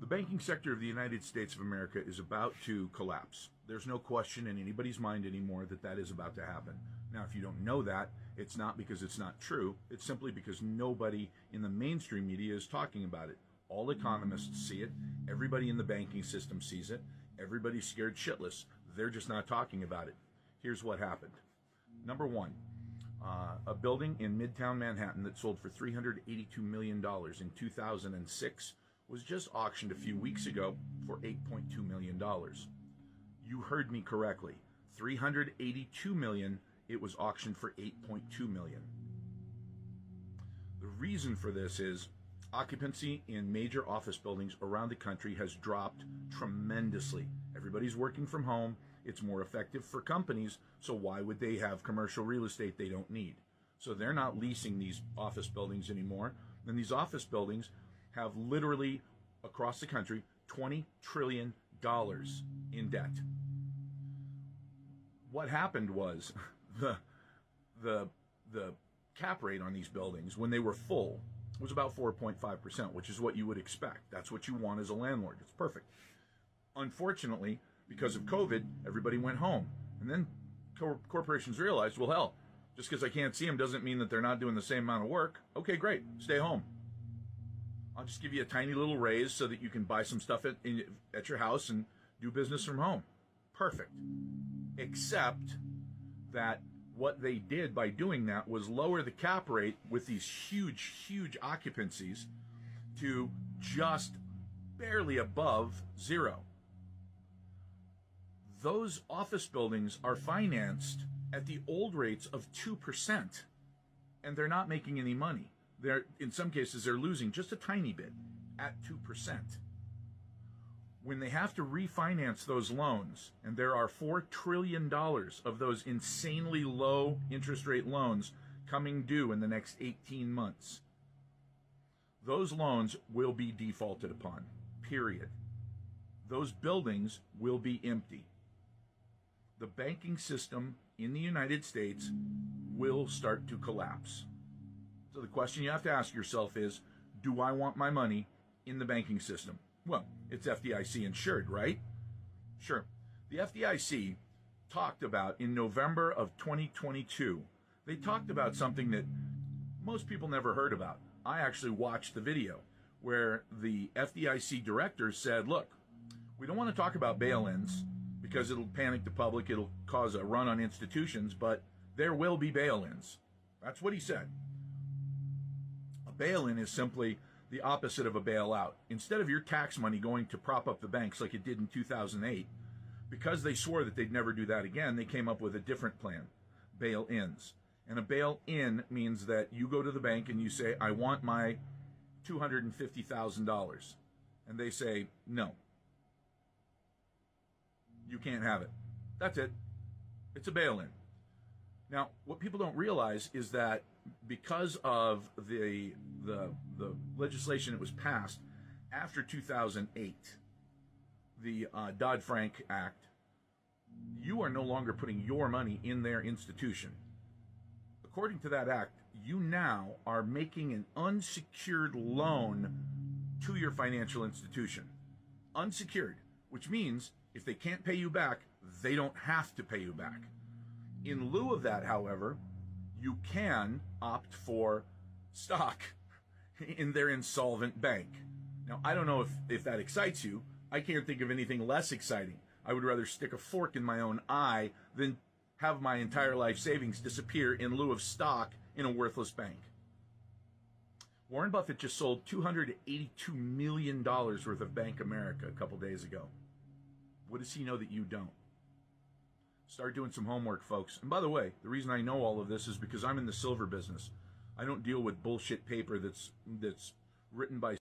The banking sector of the United States of America is about to collapse. There's no question in anybody's mind anymore that that is about to happen. Now, if you don't know that, it's not because it's not true. It's simply because nobody in the mainstream media is talking about it. All economists see it. Everybody in the banking system sees it. Everybody's scared shitless. They're just not talking about it. Here's what happened. Number one, a building in Midtown Manhattan that sold for $382 million in 2006 was just auctioned a few weeks ago for $8.2 million. You heard me correctly. $382 million, it was auctioned for $8.2 million. The reason for this is occupancy in major office buildings around the country has dropped tremendously. Everybody's working from home. It's more effective for companies, so why would they have commercial real estate they don't need? So they're not leasing these office buildings anymore. And these office buildings have literally, across the country, $20 trillion in debt. What happened was the cap rate on these buildings, when they were full, was about 4.5%, which is what you would expect. That's what you want as a landlord. It's perfect. Unfortunately, because of COVID, everybody went home. And then corporations realized, well, hell, just because I can't see them doesn't mean that they're not doing the same amount of work. Okay, great. Stay home. I'll just give you a tiny little raise so that you can buy some stuff at your house and do business from home. Perfect. Except that what they did by doing that was lower the cap rate with these huge occupancies to just barely above zero. Those office buildings are financed at the old rates of 2%, and they're not making any money. In some cases, they're losing just a tiny bit at 2%. When they have to refinance those loans, and there are $4 trillion of those insanely low interest rate loans coming due in the next 18 months, those loans will be defaulted upon, period. Those buildings will be empty. The banking system in the United States will start to collapse. So the question you have to ask yourself is, do I want my money in the banking system? Well, it's FDIC insured, right? Sure. The FDIC talked about in November of 2022, they talked about something that most people never heard about. I actually watched the video where the FDIC director said, look, we don't want to talk about bail-ins because it'll panic the public, it'll cause a run on institutions, but there will be bail-ins. That's what he said. A bail-in is simply the opposite of a bailout. Instead of your tax money going to prop up the banks like it did in 2008, because they swore that they'd never do that again, they came up with a different plan, bail-ins. And a bail-in means that you go to the bank and you say, I want my $250,000. And they say, no. You can't have it. That's it. It's a bail-in. Now, what people don't realize is that because of the legislation that was passed after 2008, the Dodd-Frank Act, you are no longer putting your money in their institution. According to that act, you now are making an unsecured loan to your financial institution. Unsecured, which means if they can't pay you back, they don't have to pay you back. In lieu of that, however, you can opt for stock in their insolvent bank. Now, I don't know if that excites you. I can't think of anything less exciting. I would rather stick a fork in my own eye than have my entire life savings disappear in lieu of stock in a worthless bank. Warren Buffett just sold $282 million worth of Bank America a couple days ago. What does he know that you don't? Start doing some homework, folks. And by the way, the reason I know all of this is because I'm in the silver business. I don't deal with bullshit paper that's written by